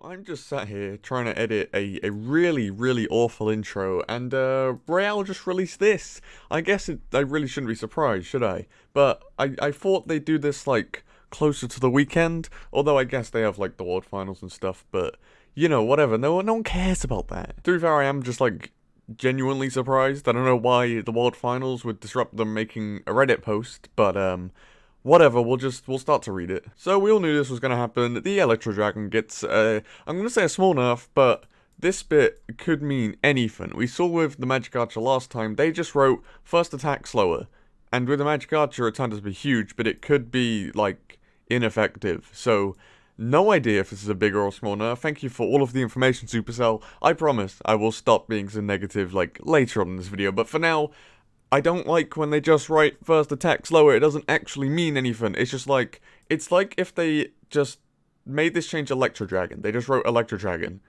I'm just sat here trying to edit a really awful intro, and Royale just released this. I really shouldn't be surprised, should I? But I thought they'd do this, like, closer to the weekend, although I guess they have, like, the World Finals and stuff, but, you know, whatever, no one cares about that. To be fair, I am just, like, genuinely surprised. I don't know why the World Finals would disrupt them making a Reddit post, but, whatever, we'll start to read it. So we all knew this was going to happen. The Electro Dragon gets, I'm going to say a small nerf, but this bit could mean anything. We saw with the Magic Archer last time, they just wrote first attack slower. And with the Magic Archer, it turned out to be huge, but it could be, like, ineffective. So, no idea if this is a big or a small nerf. Thank you for all of the information, Supercell. I promise I will stop being so negative, like, later on in this video. But for now, I don't like when they just write first attack slower. It doesn't actually mean anything. It's just like, it's like if they just made this change Electro Dragon. They just wrote Electro Dragon.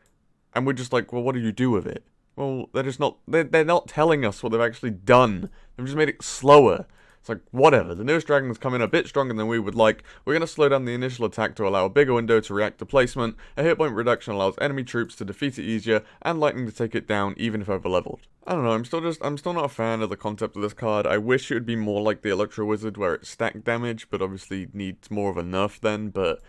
And we're just like, well, what do you do with it? Well, they're not telling us what they've actually done. They've just made it slower. It's like, whatever. The newest dragon is coming a bit stronger than we would like. We're going to slow down the initial attack to allow a bigger window to react to placement. A hit point reduction allows enemy troops to defeat it easier, and lightning to take it down even if overleveled. I don't know, I'm still not a fan of the concept of this card. I wish it would be more like the Electro Wizard where it's stack damage, but obviously needs more of a nerf then, but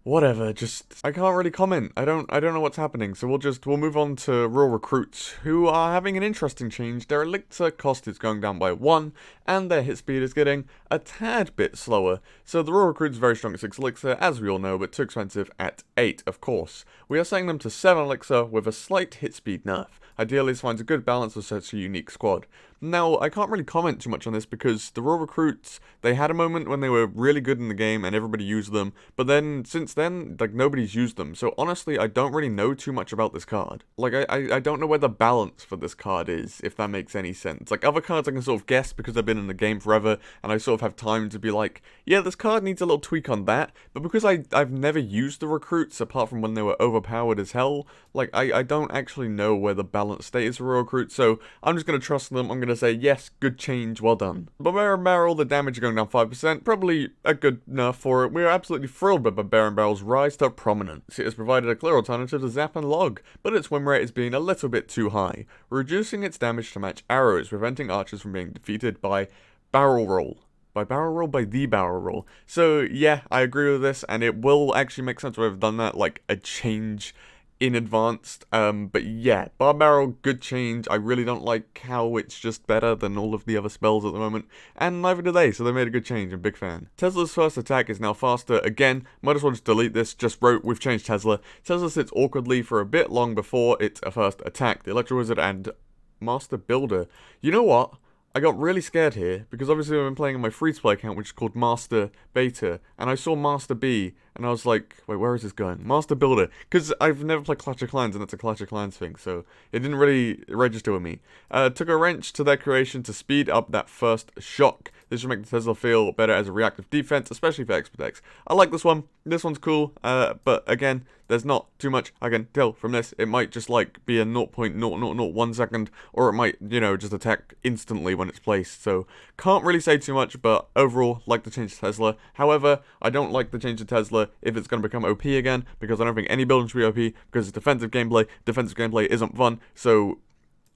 whatever, just, I can't really comment. I don't know what's happening, so we'll move on to Raw Recruits, who are having an interesting change. Their Elixir cost is going down by 1, and their hit speed is getting a tad bit slower. So the Raw Recruits very strong at 6 Elixir, as we all know, but too expensive at 8, of course. We are setting them to 7 Elixir with a slight hit speed nerf. Ideally, this finds a good balance of such a unique squad. Now, I can't really comment too much on this because the Raw Recruits, they had a moment when they were really good in the game and everybody used them, but then, since then, like, nobody's used them. So honestly, I don't really know too much about this card. Like, I don't know where the balance for this card is, if that makes any sense. Like, other cards I can sort of guess because I've been in the game forever, and I sort of have time to be like, yeah, this card needs a little tweak on that, but because I've never used the Recruits, apart from when they were overpowered as hell, like, I don't actually know where the balance state is for Raw Recruits, so I'm just going to trust them. I'm going to say, yes, good change, well done. Barbarian Barrel, the damage going down 5%, probably a good nerf for it. We are absolutely thrilled by Barbarian Barrel's rise to prominence. It has provided a clear alternative to Zap and Log, but its win rate is being a little bit too high, reducing its damage to match arrows, preventing archers from being defeated by barrel roll. By the barrel roll. So, yeah, I agree with this, and it will actually make sense where I've done that, like, a change in advanced, but yeah, Bar Barrel, good change. I really don't like how it's just better than all of the other spells at the moment, and neither do they, so they made a good change. I'm a big fan. Tesla's first attack is now faster. Again, might as well just delete this, just wrote, we've changed Tesla. Tesla sits awkwardly for a bit long before its first attack. The Electro Wizard and Master Builder. You know what? I got really scared here, because obviously I've been playing on my free-to-play account, which is called Master Beta, and I saw Master B, and I was like, wait, where is this going? Master Builder, because I've never played Clash of Clans, and it's a Clash of Clans thing, so it didn't really register with me. Took a wrench to their creation to speed up that first shock. This should make the Tesla feel better as a reactive defense, especially for expert decks. I like this one. This one's cool, but again, there's not too much I can tell from this. It might just, like, be a 0.0001 second, or it might, you know, just attack instantly when it's placed. So, can't really say too much, but overall, like the change to Tesla. However, I don't like the change to Tesla if it's going to become OP again, because I don't think any building should be OP, because it's defensive gameplay. Defensive gameplay isn't fun, so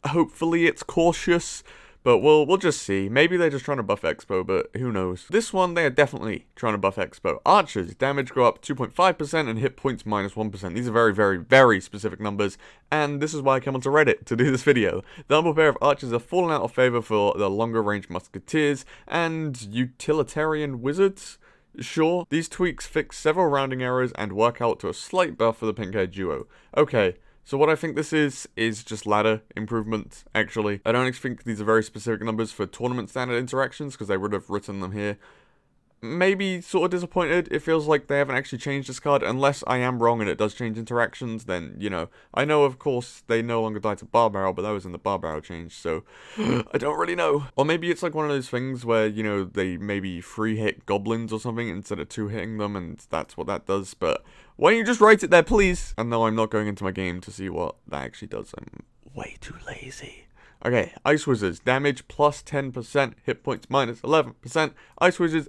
hopefully it's cautious. But we'll just see. Maybe they're just trying to buff Expo, but who knows. This one, they are definitely trying to buff Expo. Archers, damage go up 2.5% and hit points minus 1%. These are very specific numbers, and this is why I came onto Reddit to do this video. The humble pair of archers are falling out of favor for the longer range musketeers and utilitarian wizards. Sure, these tweaks fix several rounding errors and work out to a slight buff for the pink-haired duo. Okay. So what I think this is just ladder improvements, actually. I don't think these are very specific numbers for tournament standard interactions, because they would have written them here. Maybe sort of disappointed. It feels like they haven't actually changed this card, unless I am wrong and it does change interactions, then, you know. I know, of course, they no longer die to Bar Barrel, but that was in the Bar Barrel change, so I don't really know. Or maybe it's like one of those things where, you know, they maybe 3-hit goblins or something instead of 2-hitting them, and that's what that does, but why don't you just write it there, please? And no, I'm not going into my game to see what that actually does. I'm way too lazy. Okay, Ice Wizards, damage plus 10%, hit points minus 11%. Ice Wizards,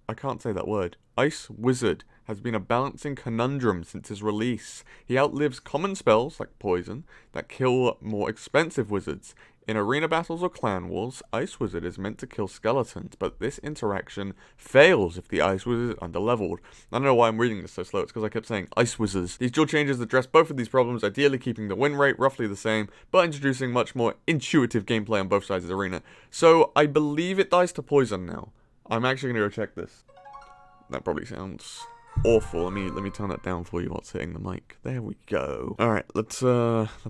I can't say that word. Ice Wizard has been a balancing conundrum since his release. He outlives common spells, like poison, that kill more expensive wizards. In arena battles or clan wars, Ice Wizard is meant to kill skeletons, but this interaction fails if the Ice Wizard is underleveled. I don't know why I'm reading this so slow, it's because I kept saying Ice Wizards. These dual changes address both of these problems, ideally keeping the win rate roughly the same, but introducing much more intuitive gameplay on both sides of the arena. So, I believe it dies to poison now. I'm actually going to go check this. That probably sounds awful. Let me turn that down for you while it's hitting the mic. There we go. Alright, let's have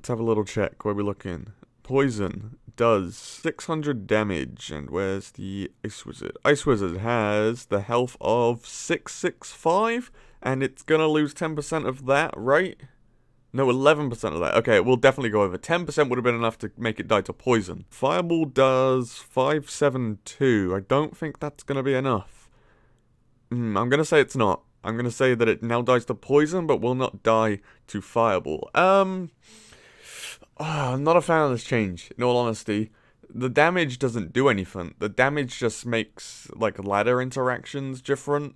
a little check. Where are we looking? Poison does 600 damage, and where's the Ice Wizard? Ice Wizard has the health of 665, and it's gonna lose 10% of that, right? No, 11% of that. Okay, it will definitely go over. 10% would have been enough to make it die to poison. Fireball does 572. I don't think that's gonna be enough. I'm gonna say it's not. I'm gonna say that it now dies to poison, but will not die to Fireball. I'm not a fan of this change, in all honesty. The damage doesn't do anything. The damage just makes, like, ladder interactions different,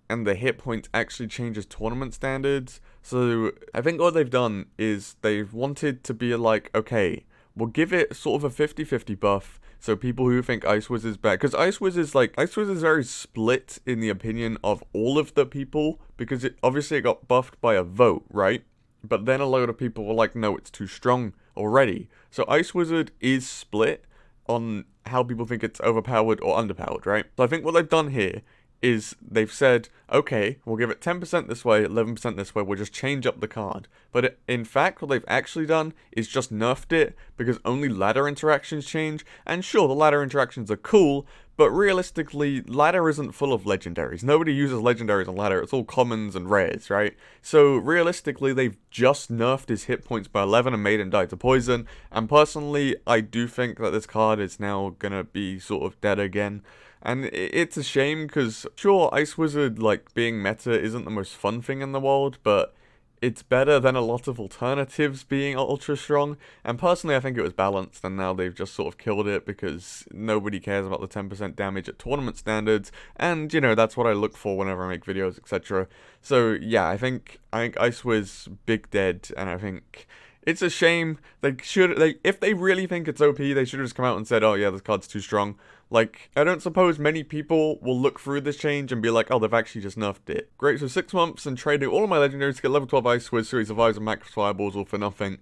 and the hit points actually changes tournament standards. So, I think what they've done is they've wanted to be like, okay, we'll give it sort of a 50-50 buff, so people who think Ice Wizard is bad, because Ice Wizard is very split in the opinion of all of the people, because it got buffed by a vote, right? But then a load of people were like, no, it's too strong already. So Ice Wizard is split on how people think it's overpowered or underpowered, right? So I think what they've done here is they've said, okay, we'll give it 10% this way, 11% this way, we'll just change up the card. But in fact, what they've actually done is just nerfed it, because only ladder interactions change. And sure, the ladder interactions are cool, but realistically, ladder isn't full of legendaries. Nobody uses legendaries on ladder, it's all commons and rares, right? So realistically, they've just nerfed his hit points by 11 and made him die to poison. And personally, I do think that this card is now gonna be sort of dead again. And it's a shame, because sure, Ice Wizard, like, being meta isn't the most fun thing in the world, but it's better than a lot of alternatives being ultra strong. And personally, I think it was balanced, and now they've just sort of killed it, because nobody cares about the 10% damage at tournament standards, and, you know, that's what I look for whenever I make videos, etc. So, yeah, I think Ice Wiz big dead, and I think it's a shame. If they really think it's OP, they should have just come out and said, oh yeah, this card's too strong. Like, I don't suppose many people will look through this change and be like, oh, they've actually just nerfed it. Great, so 6 months and trading all of my legendaries to get level 12 Ice Wiz, so he survives and max fireballs all for nothing.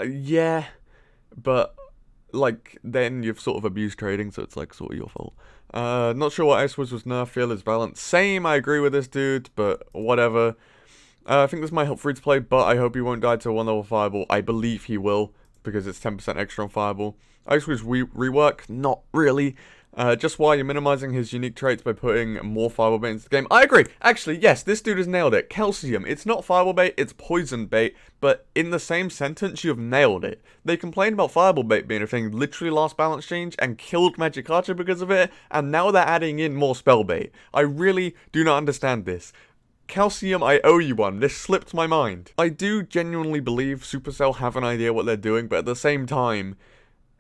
Yeah, but, like, then you've sort of abused trading, so it's, like, sort of your fault. Not sure what Ice Wiz was nerfed, feel is balanced. Same, I agree with this dude, but whatever. I think this might help free to play, but I hope he won't die to 1 level Fireball. I believe he will, because it's 10% extra on Fireball. Ice Wiz rework? Not really. Just why you're minimizing his unique traits by putting more Fireball bait into the game. I agree. Actually, yes, this dude has nailed it. Calcium. It's not Fireball bait, it's poison bait, but in the same sentence, you have nailed it. They complained about Fireball bait being a thing literally last balance change and killed Magic Archer because of it, and now they're adding in more spell bait. I really do not understand this. Calcium, I owe you one. This slipped my mind. I do genuinely believe Supercell have an idea what they're doing, but at the same time,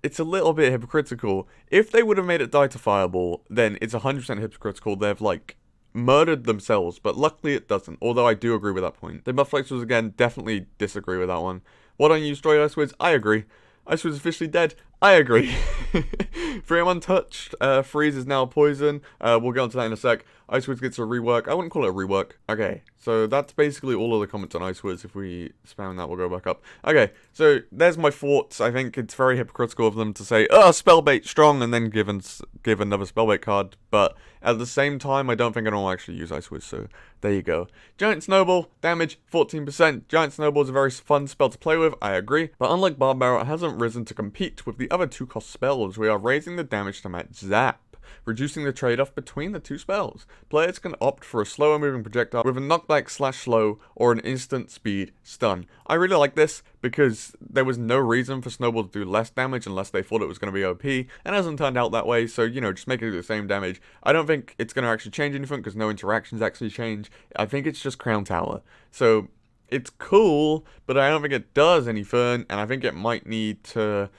it's a little bit hypocritical. If they would have made it die to Fireball, then it's 100% hypocritical. They've, like, murdered themselves, but luckily it doesn't, although I do agree with that point. The buff flex was, again, definitely disagree with that one. Why don't you destroy Ice Wiz? I agree. Ice Wiz is officially dead. I agree. Free him untouched. Freeze is now poison. We'll get onto that in a sec. Ice Wiz gets a rework. I wouldn't call it a rework. Okay, so that's basically all of the comments on Ice Wiz. If we spam that, we'll go back up. Okay, so there's my thoughts. I think it's very hypocritical of them to say, oh, spellbait strong, and then give another spellbait card. But at the same time, I don't think anyone will actually use Ice Wiz, so there you go. Giant Snowball, damage 14%. Giant Snowball is a very fun spell to play with, I agree. But unlike Barbarian Barrel, it hasn't risen to compete with the other 2-cost spells. We are raising the damage to match Zap, reducing the trade-off between the two spells. Players can opt for a slower moving projectile with a knockback/slow or an instant speed stun. I really like this because there was no reason for Snowball to do less damage unless they thought it was going to be OP, and it hasn't turned out that way, so, you know, just make it do the same damage. I don't think it's going to actually change anything because no interactions actually change. I think it's just Crown Tower. So, it's cool, but I don't think it does anything, and I think it might need to...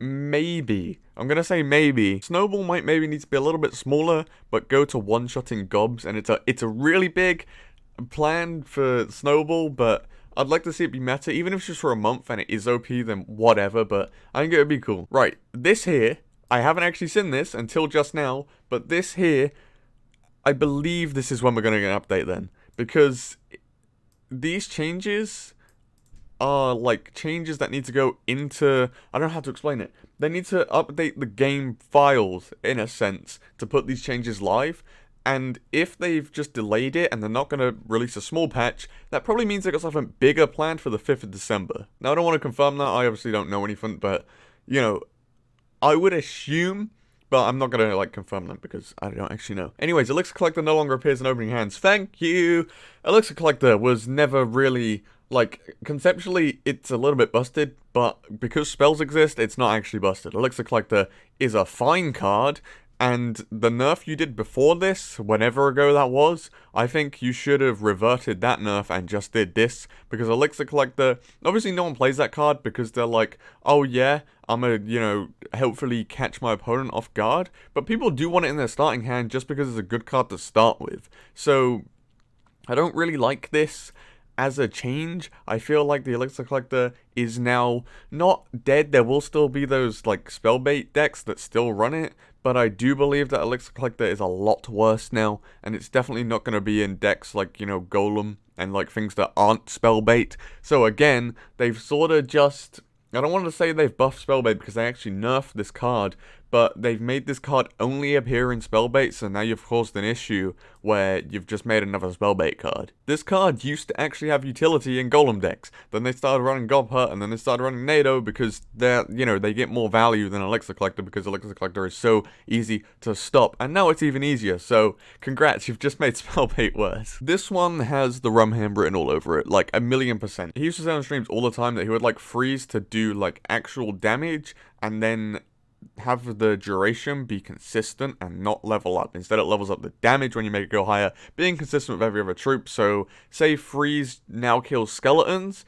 maybe. I'm gonna say maybe. Snowball might maybe need to be a little bit smaller, but go to one-shotting gobs, and it's a really big. planned for snowball, but I'd like to see it be meta, even if it's just for a month and it is OP, then whatever, but I think it would be cool. Right, this here, I haven't actually seen this until just now, but this here, I believe this is when we're going to get an update then, because these changes are like changes that need to go into, I don't know how to explain it. They need to update the game files in a sense to put these changes live. And if they've just delayed it and they're not going to release a small patch, that probably means they got something bigger planned for the 5th of December. Now, I don't want to confirm that. I obviously don't know anything, but, you know, I would assume, but I'm not going to, like, confirm that because I don't actually know. Anyways, Elixir Collector no longer appears in opening hands. Thank you! Elixir Collector was never really, like, conceptually, it's a little bit busted, but because spells exist, it's not actually busted. Elixir Collector is a fine card, and the nerf you did before this, whenever ago that was, I think you should have reverted that nerf and just did this, because Elixir Collector, obviously no one plays that card because they're like, oh yeah, I'm gonna, you know, hopefully catch my opponent off guard, but people do want it in their starting hand just because it's a good card to start with. So, I don't really like this. As a change, I feel like the Elixir Collector is now not dead. There will still be those, like, spellbait decks that still run it, but I do believe that Elixir Collector is a lot worse now, and it's definitely not going to be in decks like, you know, Golem and, like, things that aren't spellbait. So, again, they've sort of just, I don't want to say they've buffed spellbait because they actually nerfed this card, but they've made this card only appear in spellbait, so now you've caused an issue where you've just made another spellbait card. This card used to actually have utility in Golem decks, then they started running Gobhut, and then they started running NATO because they're, you know, they get more value than Elixir Collector because Elixir Collector is so easy to stop, and now it's even easier, so congrats, you've just made spellbait worse. This one has the rum hand written all over it, like 1,000,000%. He used to say on streams all the time that he would like freeze to do like actual damage, and then have the duration be consistent and not level up. Instead, it levels up the damage when you make it go higher, being consistent with every other troop. So, say freeze now kills skeletons,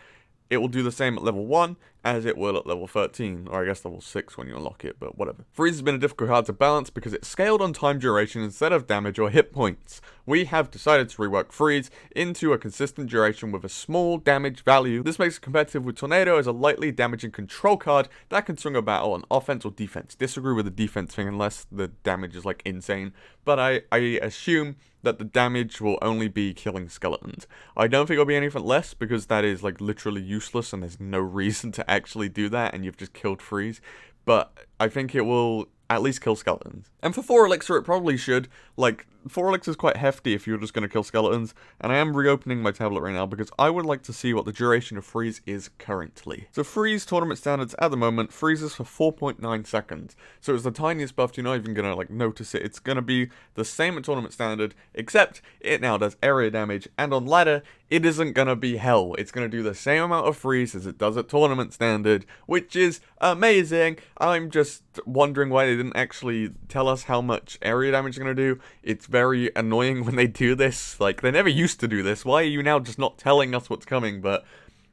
it will do the same at level 1 as it will at level 13, or I guess level 6 when you unlock it, but whatever. Freeze has been a difficult card to balance because it's scaled on time duration instead of damage or hit points. We have decided to rework Freeze into a consistent duration with a small damage value. This makes it competitive with Tornado as a lightly damaging control card that can swing a battle on offense or defense. Disagree with the defense thing unless the damage is like insane, but I assume that the damage will only be killing skeletons. I don't think it'll be anything less because that is like literally useless and there's no reason to actually do that and you've just killed Freeze. But I think it will at least kill skeletons. And for 4 Elixir it probably should. Like, 4 Elixir is quite hefty if you're just going to kill skeletons, and I am reopening my tablet right now because I would like to see what the duration of Freeze is currently. So Freeze tournament standards at the moment freezes for 4.9 seconds. So it's the tiniest buff, you're not even going to like notice it. It's going to be the same at tournament standard, except it now does area damage, and on ladder, it isn't going to be hell. It's going to do the same amount of freeze as it does at tournament standard, which is amazing. I'm just wondering why they didn't actually tell us how much area damage it's going to do. It's very annoying when they do this. Like, they never used to do this. Why are you now just not telling us what's coming? But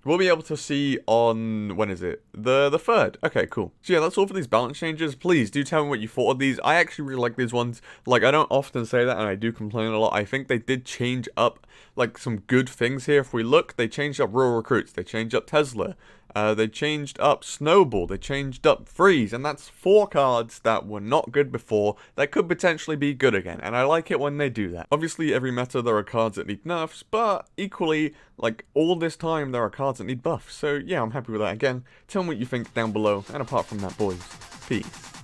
we'll be able to see on, when is it? The 3rd. Okay, cool. So yeah, that's all for these balance changes. Please do tell me what you thought of these. I actually really like these ones. Like, I don't often say that, and I do complain a lot. I think they did change up, like, some good things here. If we look, they changed up Rural Recruits. They changed up Tesla. They changed up Snowball, they changed up Freeze, and that's 4 cards that were not good before that could potentially be good again, and I like it when they do that. Obviously, every meta there are cards that need nerfs, but equally, like, all this time there are cards that need buffs, so yeah, I'm happy with that. Again, tell me what you think down below, and apart from that, boys, peace.